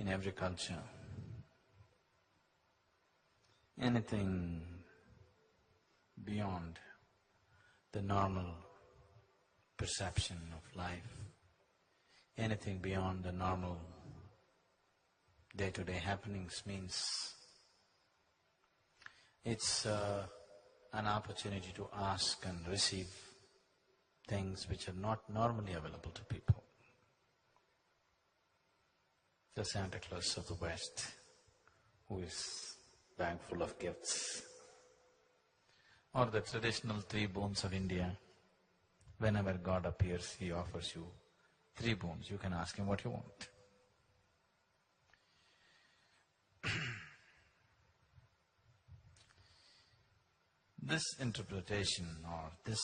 in every culture. Anything beyond the normal perception of life, anything beyond the normal day-to-day happenings means it's an opportunity to ask and receive things which are not normally available to people. The Santa Claus of the West, who is bag full of gifts, or the traditional 3 boons of India. Whenever God appears, he offers you 3 boons. You can ask him what you want. This interpretation or this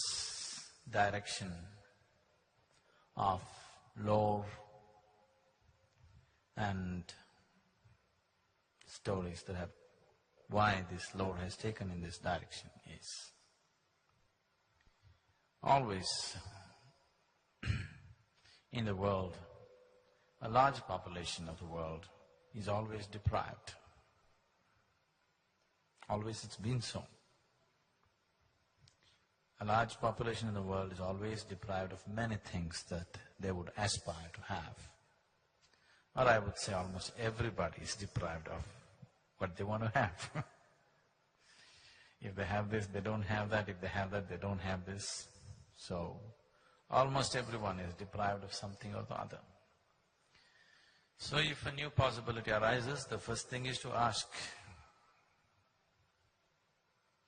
direction of lore and stories that have… why this lore has taken in this direction is always in the world, a large population of the world is always deprived. Always it's been so. A large population in the world is always deprived of many things that they would aspire to have. Or I would say almost everybody is deprived of what they want to have. If they have this, they don't have that. If they have that, they don't have this. So, almost everyone is deprived of something or the other. So if a new possibility arises, the first thing is to ask.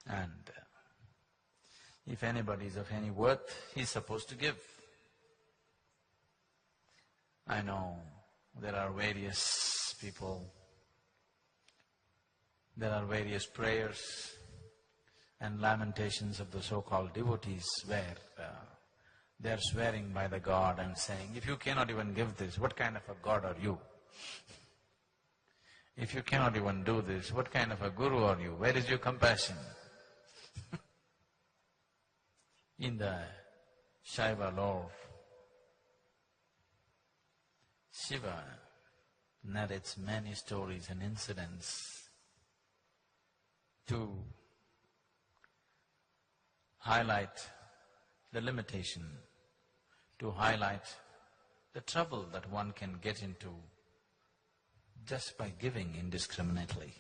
And if anybody is of any worth, he's supposed to give. I know there are various people, there are various prayers and lamentations of the so-called devotees where they are swearing by the God and saying, if you cannot even give this, what kind of a God are you? If you cannot even do this, what kind of a guru are you? Where is your compassion? In the Shaiva lore, Shiva narrates many stories and incidents to highlight the limitation, to highlight the trouble that one can get into just by giving indiscriminately.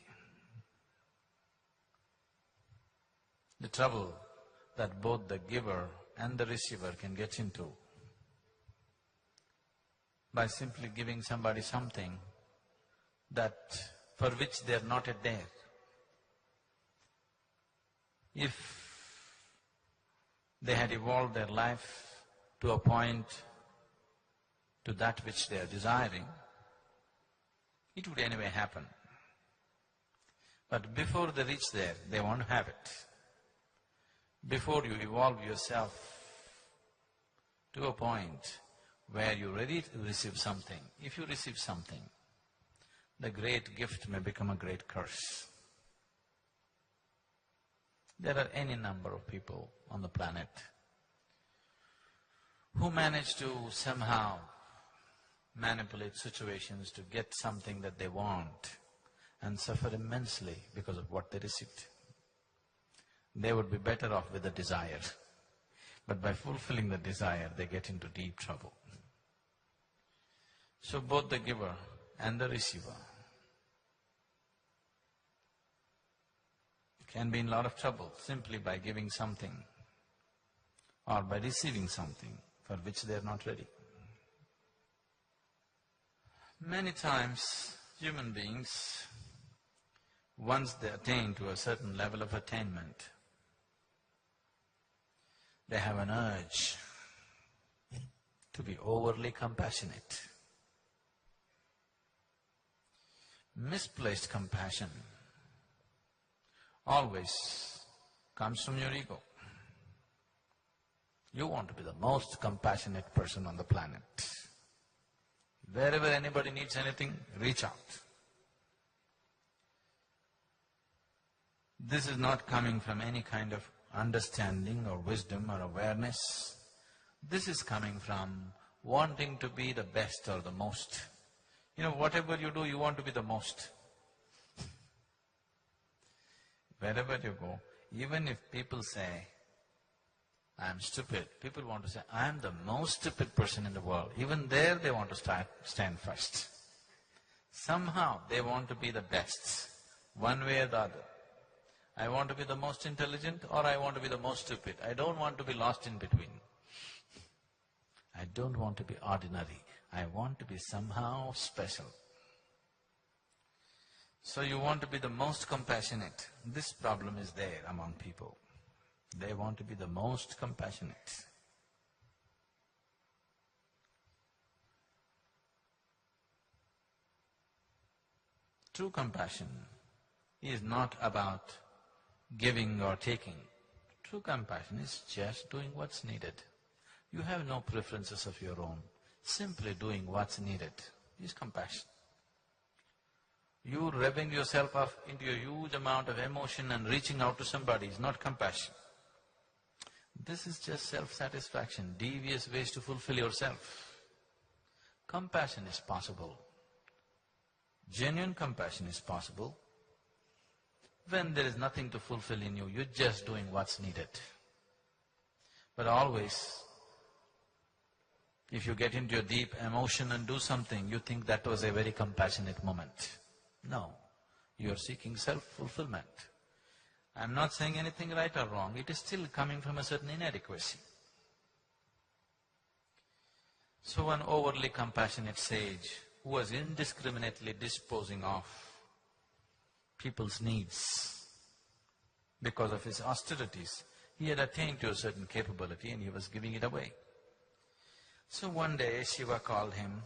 The trouble that both the giver and the receiver can get into by simply giving somebody something that… for which they are not yet there. If they had evolved their life to a point to that which they are desiring, it would anyway happen. But before they reach there, they want to have it. Before you evolve yourself to a point where you're ready to receive something, if you receive something, the great gift may become a great curse. There are any number of people on the planet who manage to somehow manipulate situations to get something that they want and suffer immensely because of what they received. They would be better off with the desire, but by fulfilling the desire, they get into deep trouble. So both the giver and the receiver can be in a lot of trouble simply by giving something or by receiving something for which they are not ready. Many times human beings, once they attain to a certain level of attainment, they have an urge to be overly compassionate. Misplaced compassion always comes from your ego. You want to be the most compassionate person on the planet. Wherever anybody needs anything, reach out. This is not coming from any kind of understanding or wisdom or awareness. This is coming from wanting to be the best or the most. Whatever you do, you want to be the most. Wherever you go, even if people say, I'm stupid, people want to say, I'm the most stupid person in the world. Even there they want to stand first. Somehow they want to be the best, one way or the other. I want to be the most intelligent or I want to be the most stupid. I don't want to be lost in between. I don't want to be ordinary. I want to be somehow special. So you want to be the most compassionate. This problem is there among people. They want to be the most compassionate. True compassion is not about giving or taking. True compassion is just doing what's needed. You have no preferences of your own. Simply doing what's needed is compassion. You revving yourself up into a huge amount of emotion and reaching out to somebody is not compassion. This is just self-satisfaction, devious ways to fulfill yourself. Compassion is possible. Genuine compassion is possible when there is nothing to fulfill in you, you're just doing what's needed. But always, if you get into a deep emotion and do something, you think that was a very compassionate moment. No, you are seeking self-fulfillment. I'm not saying anything right or wrong, it is still coming from a certain inadequacy. So one overly compassionate sage who was indiscriminately disposing of people's needs because of his austerities, he had attained to a certain capability and he was giving it away. So one day Shiva called him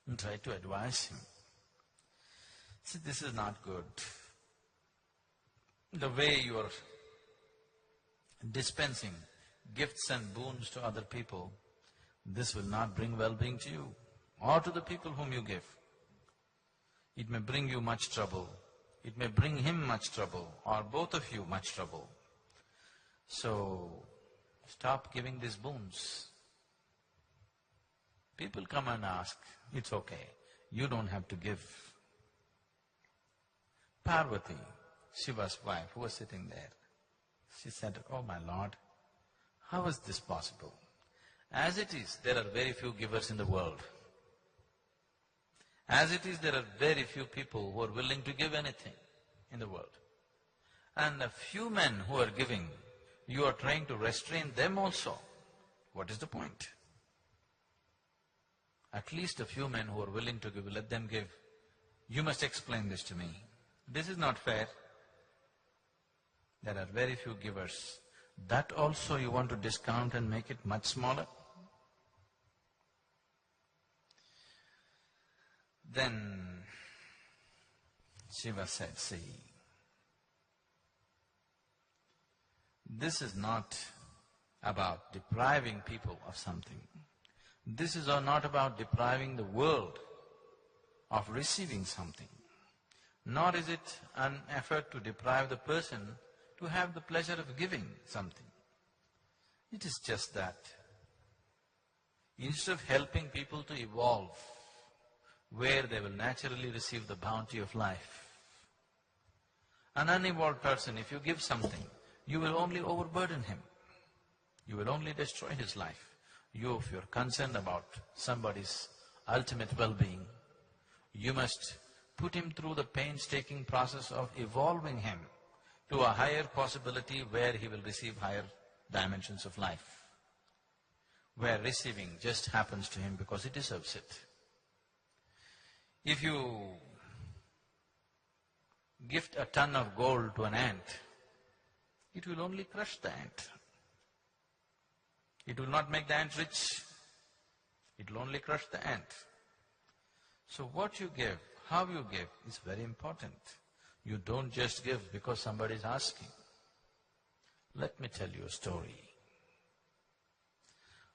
and tried to advise him. See, this is not good. The way you are dispensing gifts and boons to other people, this will not bring well-being to you or to the people whom you give. It may bring you much trouble, it may bring him much trouble, or both of you much trouble. So, stop giving these boons. People come and ask, it's okay, you don't have to give. Parvati, Shiva's wife, who was sitting there, she said, oh my Lord, how is this possible? As it is, there are very few givers in the world. As it is, there are very few people who are willing to give anything in the world. And the few men who are giving, you are trying to restrain them also. What is the point? At least a few men who are willing to give, let them give. You must explain this to me. This is not fair. There are very few givers. That also you want to discount and make it much smaller? Then Shiva said, see, this is not about depriving people of something. This is not about depriving the world of receiving something. Nor is it an effort to deprive the person to have the pleasure of giving something. It is just that instead of helping people to evolve, where they will naturally receive the bounty of life, an unevolved person, if you give something, you will only overburden him. You will only destroy his life. If you're concerned about somebody's ultimate well-being, you must put him through the painstaking process of evolving him to a higher possibility where he will receive higher dimensions of life, where receiving just happens to him because he deserves it. If you gift a ton of gold to an ant, it will only crush the ant. It will not make the ant rich, it will only crush the ant. So what you give, how you give is very important. You don't just give because somebody is asking. Let me tell you a story.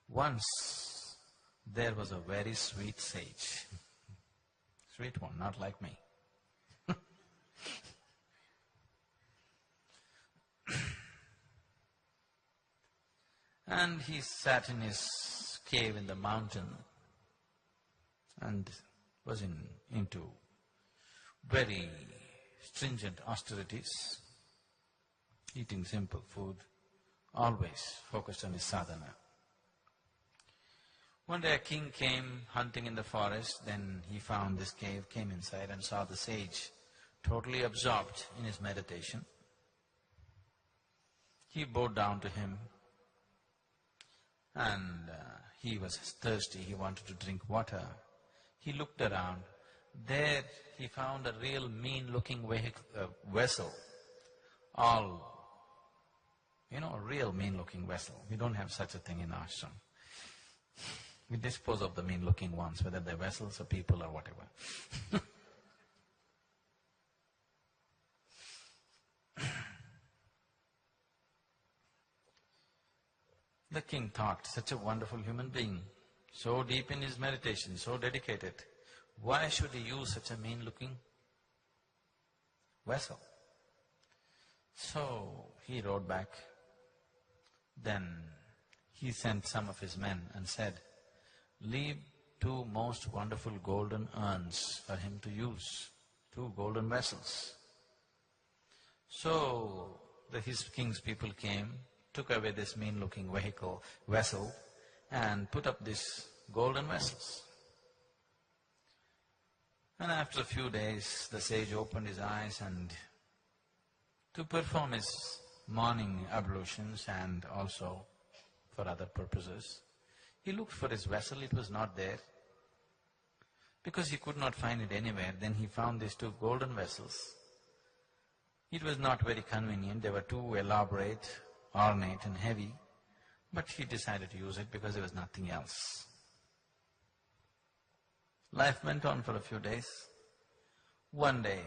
Once there was a very sweet sage. Sweet one, not like me. And he sat in his cave in the mountain and was into very stringent austerities, eating simple food, always focused on his sadhana. One day a king came hunting in the forest, then he found this cave, came inside and saw the sage totally absorbed in his meditation. He bowed down to him and he was thirsty, he wanted to drink water. He looked around, there he found a real mean-looking vessel, a real mean-looking vessel. We don't have such a thing in ashram. We dispose of the mean-looking ones, whether they're vessels or people or whatever. The king thought, such a wonderful human being, so deep in his meditation, so dedicated, why should he use such a mean-looking vessel? So he rode back. Then he sent some of his men and said, leave 2 most wonderful golden urns for him to use, 2 golden vessels. So his king's people came, took away this mean-looking vessel and put up these golden vessels. And after a few days, the sage opened his eyes and to perform his morning ablutions and also for other purposes, he looked for his vessel, it was not there. Because he could not find it anywhere, then he found these 2 golden vessels. It was not very convenient, they were too elaborate, ornate and heavy, but he decided to use it because there was nothing else. Life went on for a few days. One day,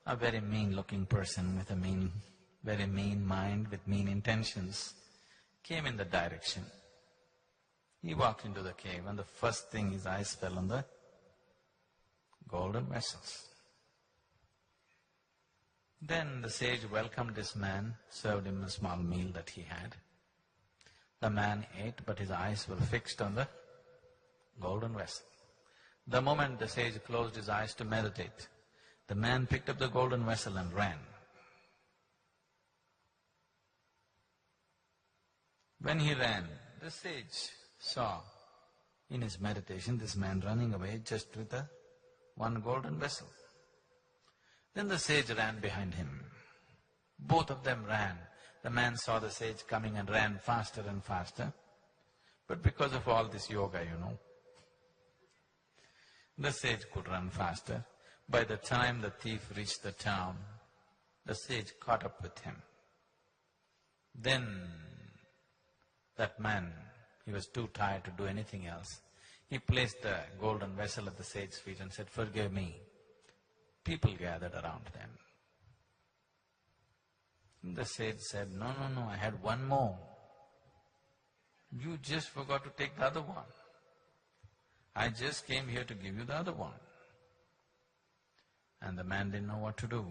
a very mean-looking person with a very mean mind, with mean intentions, came in the direction. He walked into the cave and the first thing his eyes fell on the golden vessels. Then the sage welcomed this man, served him a small meal that he had. The man ate, but his eyes were fixed on the golden vessel. The moment the sage closed his eyes to meditate, the man picked up the golden vessel and ran. When he ran, the sage saw in his meditation this man running away just with one golden vessel. Then the sage ran behind him. Both of them ran. The man saw the sage coming and ran faster and faster. But because of all this yoga, the sage could run faster. By the time the thief reached the town, the sage caught up with him. Then that man, he was too tired to do anything else. He placed the golden vessel at the sage's feet and said, "Forgive me." People gathered around them. The sage said, "No, I had one more. You just forgot to take the other one. I just came here to give you the other one." And the man didn't know what to do.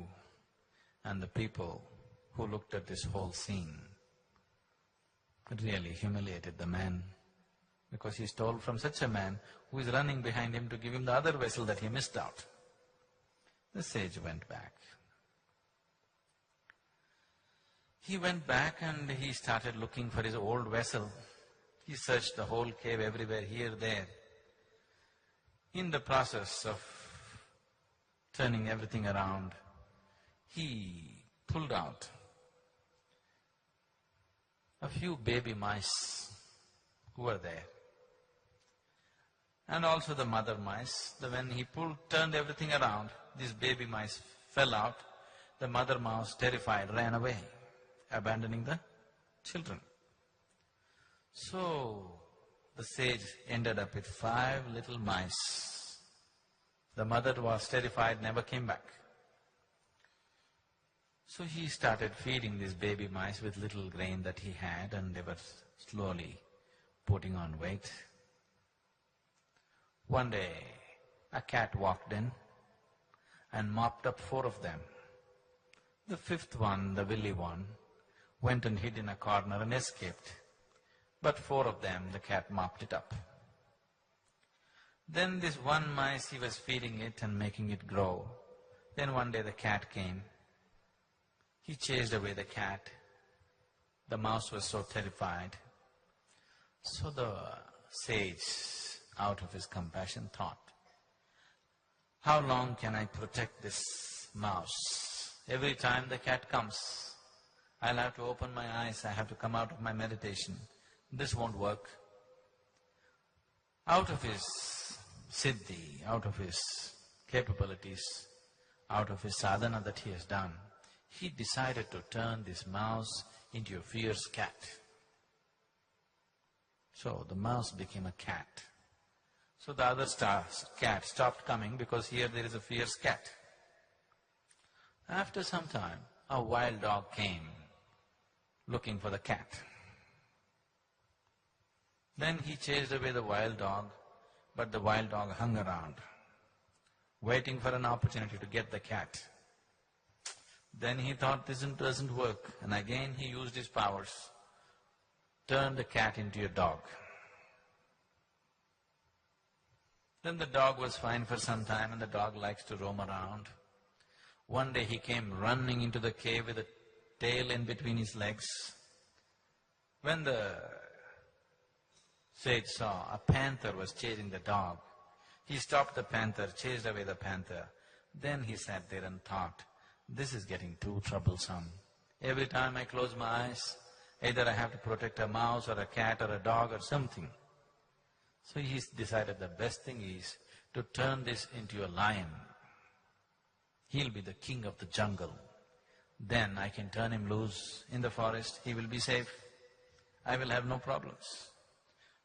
And the people who looked at this whole scene really humiliated the man, because he stole from such a man who is running behind him to give him the other vessel that he missed out. The sage went back. He went back and he started looking for his old vessel. He searched the whole cave everywhere, here, there. In the process of turning everything around, he pulled out a few baby mice who were there, and also the mother mice. When he turned everything around, these baby mice fell out. The mother mouse, terrified, ran away, abandoning the children. So the sage ended up with 5 little mice. The mother was terrified, never came back. So he started feeding these baby mice with little grain that he had, and they were slowly putting on weight. One day, a cat walked in and mopped up 4 of them. The 5th one, the willy one, went and hid in a corner and escaped. But 4 of them, the cat mopped it up. Then this one mice, he was feeding it and making it grow. Then one day the cat came. He chased away the cat. The mouse was so terrified. So the sage, out of his compassion, thought, how long can I protect this mouse? Every time the cat comes, I'll have to open my eyes, I have to come out of my meditation. This won't work. Out of his siddhi, out of his capabilities, out of his sadhana that he has done, he decided to turn this mouse into a fierce cat. So the mouse became a cat. So the other cat stopped coming because here there is a fierce cat. After some time, a wild dog came looking for the cat. Then he chased away the wild dog, but the wild dog hung around, waiting for an opportunity to get the cat. Then he thought this doesn't work, and again he used his powers, turned the cat into a dog. Then the dog was fine for some time, and the dog likes to roam around. One day he came running into the cave with a tail in between his legs. When the sage saw a panther was chasing the dog, he stopped the panther, chased away the panther. Then he sat there and thought, this is getting too troublesome. Every time I close my eyes, either I have to protect a mouse or a cat or a dog or something. So he decided the best thing is to turn this into a lion. He'll be the king of the jungle. Then I can turn him loose in the forest, he will be safe. I will have no problems.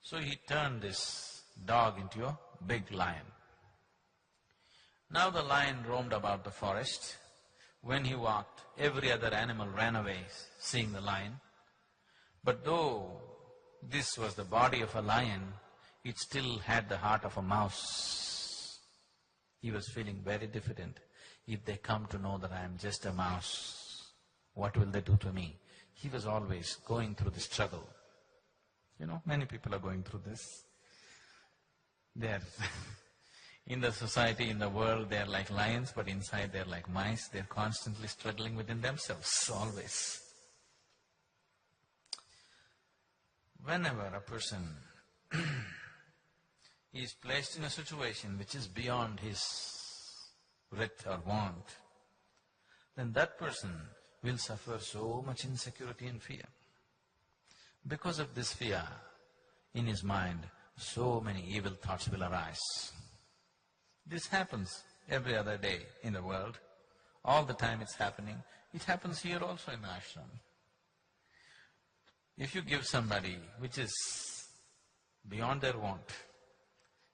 So he turned this dog into a big lion. Now the lion roamed about the forest. When he walked, every other animal ran away seeing the lion. But though this was the body of a lion, it still had the heart of a mouse. He was feeling very diffident. If they come to know that I am just a mouse, what will they do to me? He was always going through the struggle. You know, many people are going through this. They are in the society, in the world, they are like lions, but inside they are like mice. They are constantly struggling within themselves, always. Whenever a person is placed in a situation which is beyond his writ or want, then that person will suffer so much insecurity and fear. Because of this fear, in his mind, so many evil thoughts will arise. This happens every other day in the world. All the time it's happening. It happens here also in the ashram. If you give somebody which is beyond their want,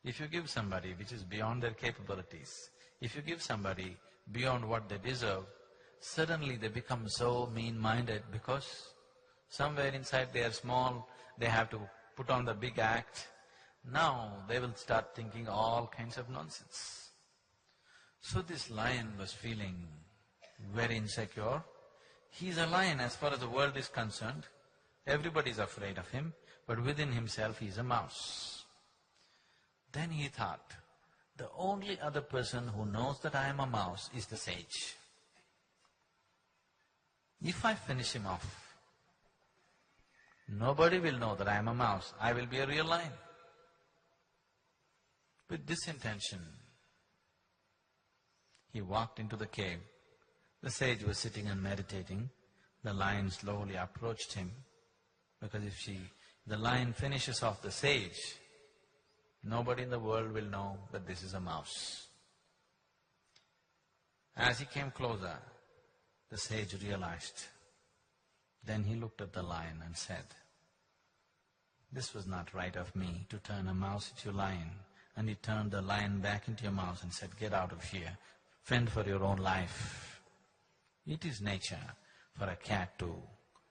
if you give somebody which is beyond their capabilities, if you give somebody beyond what they deserve, suddenly they become so mean-minded because somewhere inside they are small, they have to put on the big act. Now they will start thinking all kinds of nonsense. So this lion was feeling very insecure. He is a lion as far as the world is concerned. Everybody is afraid of him, but within himself he is a mouse. Then he thought, the only other person who knows that I am a mouse is the sage. If I finish him off, nobody will know that I am a mouse. I will be a real lion. With this intention, he walked into the cave. The sage was sitting and meditating. The lion slowly approached him, because if the lion finishes off the sage, nobody in the world will know that this is a mouse. As he came closer, the sage realized. Then he looked at the lion and said, this was not right of me to turn a mouse into a lion. And he turned the lion back into a mouse and said, get out of here, fend for your own life. It is nature for a cat to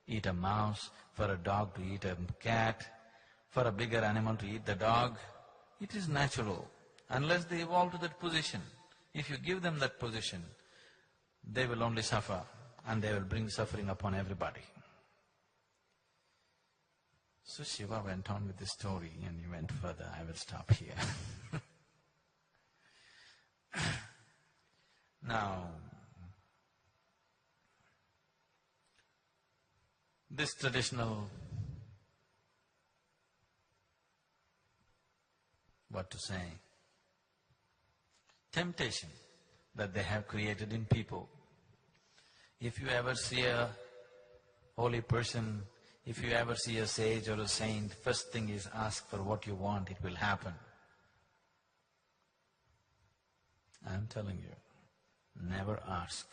eat a mouse, for a dog to eat a cat, for a bigger animal to eat the dog. It is natural, unless they evolve to that position. If you give them that position, they will only suffer, and they will bring suffering upon everybody. So Shiva went on with the story, and he went further. I will stop here. Now, this traditional, what to say, temptation that they have created in people. If you ever see a holy person, if you ever see a sage or a saint, first thing is ask for what you want, it will happen. I'm telling you, never ask,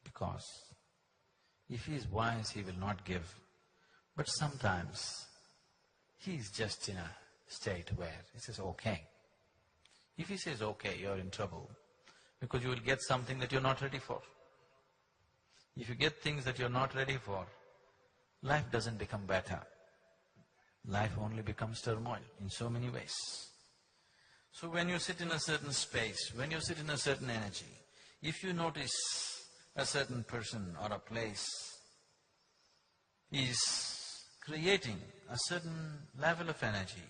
because if he is wise, he will not give. But sometimes he is just in a state where he says, okay. If he says, okay, you're in trouble, because you will get something that you're not ready for. If you get things that you're not ready for, life doesn't become better. Life only becomes turmoil in so many ways. So when you sit in a certain space, when you sit in a certain energy, if you notice a certain person or a place is creating a certain level of energy,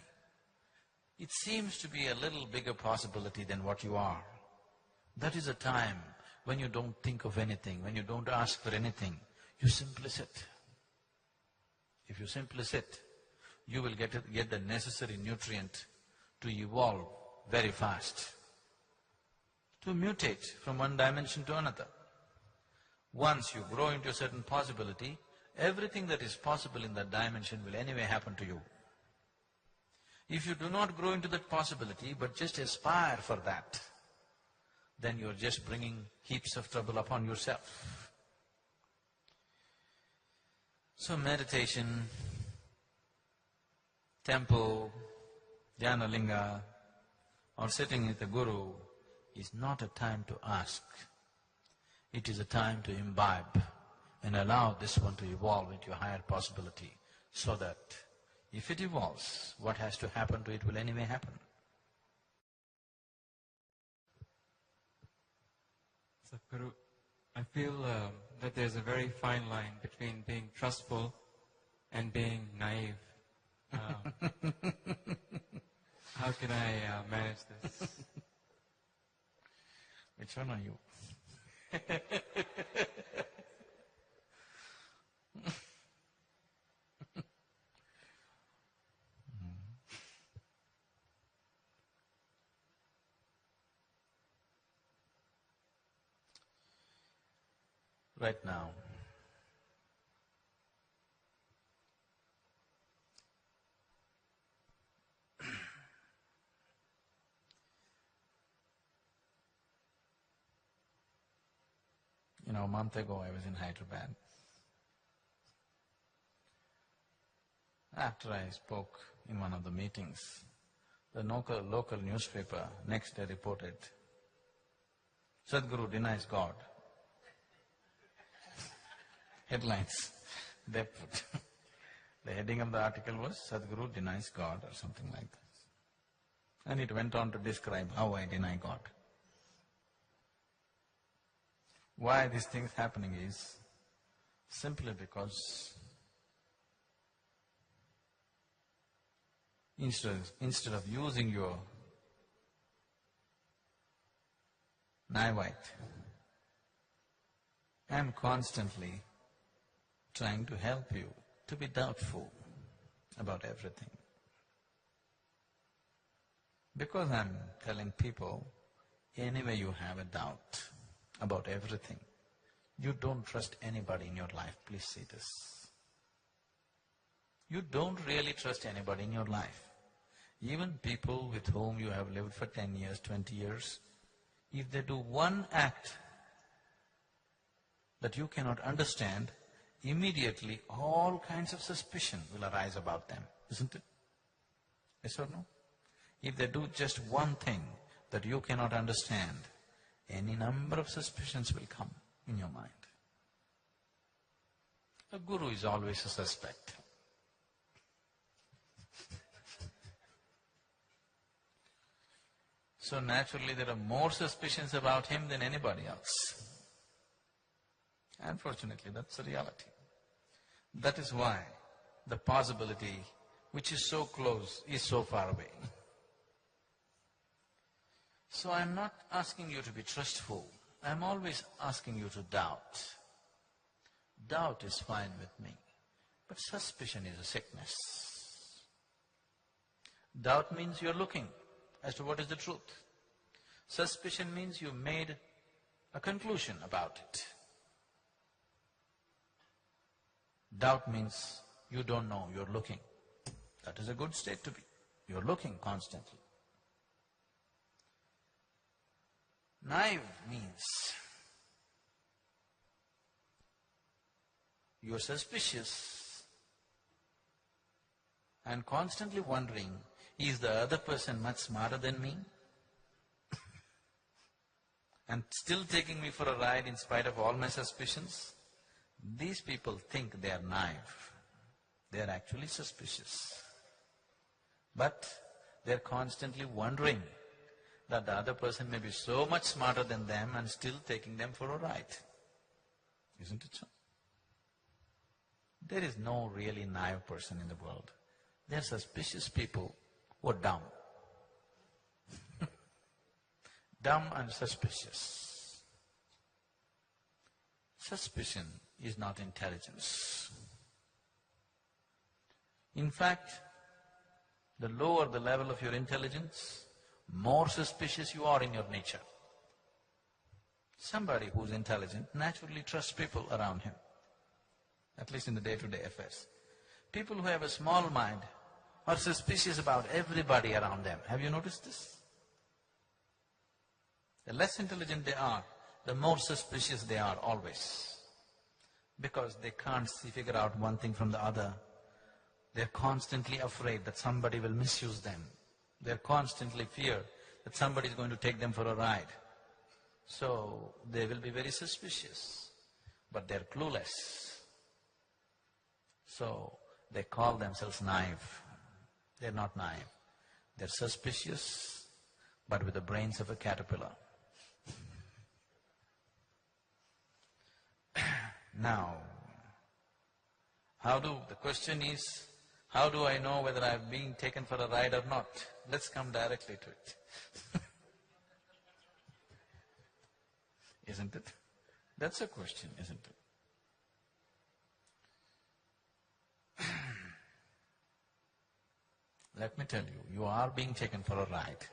it seems to be a little bigger possibility than what you are. That is a time when you don't think of anything, when you don't ask for anything, you simply sit. If you simply sit, you will get the necessary nutrient to evolve very fast, to mutate from one dimension to another. Once you grow into a certain possibility, everything that is possible in that dimension will anyway happen to you. If you do not grow into that possibility, but just aspire for that, then you're just bringing heaps of trouble upon yourself. So meditation, temple, dhyana linga, or sitting with the Guru is not a time to ask. It is a time to imbibe and allow this one to evolve into a higher possibility, so that if it evolves, what has to happen to it will anyway happen. Sadhguru, I feel that there's a very fine line between being trustful and being naive. How can I manage this? Which one are you? Right now, a month ago I was in Hyderabad. After I spoke in one of the meetings, the local newspaper next day reported, Sadhguru denies God. Headlines, they put. The heading of the article was, Sadhguru denies God or something like that. And it went on to describe how I deny God. Why this thing is happening is simply because instead of using your naivete, I am constantly trying to help you to be doubtful about everything. Because I'm telling people, anyway you have a doubt about everything, you don't trust anybody in your life, please see this. You don't really trust anybody in your life. Even people with whom you have lived for 10 years, 20 years, if they do one act that you cannot understand, immediately all kinds of suspicion will arise about them, isn't it? Yes or no? If they do just one thing that you cannot understand, any number of suspicions will come in your mind. A guru is always a suspect. So naturally there are more suspicions about him than anybody else. Unfortunately, that's the reality. That is why the possibility which is so close is so far away. So So I'm not asking you to be trustful. I'm always asking you to doubt. Doubt is fine with me, but suspicion is a sickness. Doubt means you're looking as to what is the truth. Suspicion means you made a conclusion about it. Doubt means you don't know, you're looking. That is a good state to be. You're looking constantly. Naive means you're suspicious and constantly wondering, is the other person much smarter than me? And still taking me for a ride in spite of all my suspicions? These people think they are naive. They are actually suspicious. But they're constantly wondering that the other person may be so much smarter than them and still taking them for a ride. Isn't it so? There is no really naive person in the world. They are suspicious people who are dumb. Dumb and suspicious. Suspicion is not intelligence. In fact, the lower the level of your intelligence, more suspicious you are in your nature. Somebody who's intelligent naturally trusts people around him, at least in the day-to-day affairs. People who have a small mind are suspicious about everybody around them. Have you noticed this? The less intelligent they are, the more suspicious they are always. Because they can't figure out one thing from the other. They're constantly afraid that somebody will misuse them. They're constantly fear that somebody is going to take them for a ride. So they will be very suspicious, but they're clueless. So they call themselves naive. They're not naive. They're suspicious, but with the brains of a caterpillar. Now, the question is, how do I know whether I'm being taken for a ride or not? Let's come directly to it. Isn't it? That's a question, isn't it? Let me tell you, you are being taken for a ride.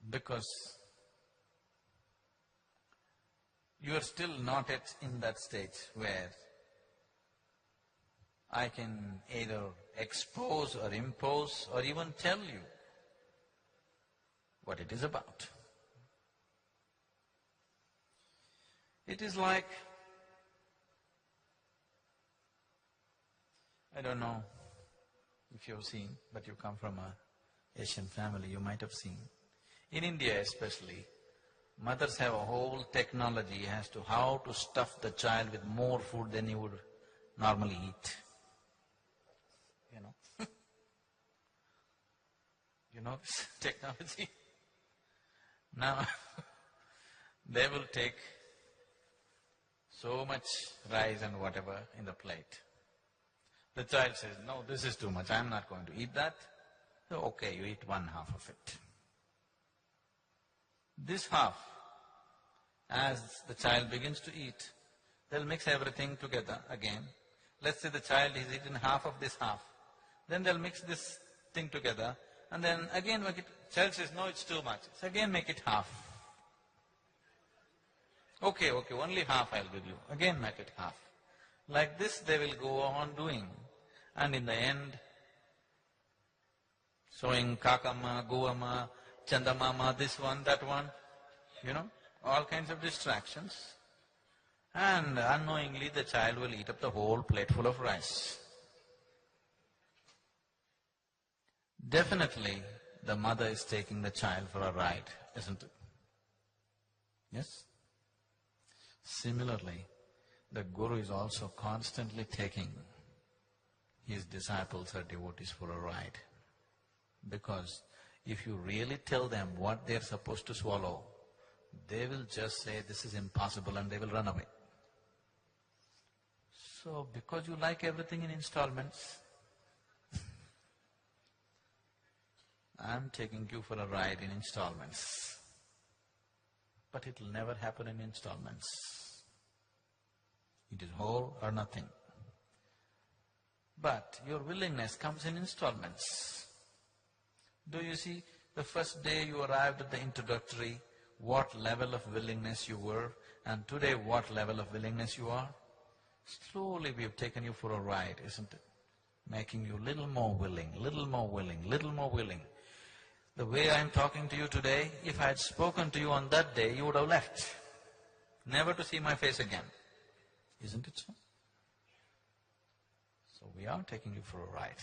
Because you are still not yet in that stage where I can either expose or impose or even tell you what it is about. It is like, I don't know if you've seen, but you come from a Asian family, you might have seen. In India especially, mothers have a whole technology as to how to stuff the child with more food than he would normally eat. You know? You know this technology? Now, they will take so much rice and whatever in the plate. The child says, no, this is too much, I'm not going to eat that. So, okay, you eat one half of it. This half, as the child begins to eat, they'll mix everything together again. Let's say the child has eaten half of this half. Then they'll mix this thing together and then again make it, child says, no, it's too much. So again make it half. Okay, only half I'll give you. Again make it half. Like this they will go on doing. And in the end, showing kakama, guama, chandamama, this one, that one, all kinds of distractions. And unknowingly the child will eat up the whole plate full of rice. Definitely the mother is taking the child for a ride, isn't it? Yes? Similarly, the Guru is also constantly taking his disciples or devotees for a ride. Because if you really tell them what they're supposed to swallow, they will just say, this is impossible, and they will run away. So, because you like everything in installments, I'm taking you for a ride in installments. But it'll never happen in installments. It is whole or nothing. But your willingness comes in installments. Do you see, the first day you arrived at the introductory, what level of willingness you were, and today what level of willingness you are? Slowly we have taken you for a ride, isn't it? Making you little more willing, little more willing, little more willing. The way I am talking to you today, if I had spoken to you on that day, you would have left, never to see my face again. Isn't it so? So we are taking you for a ride.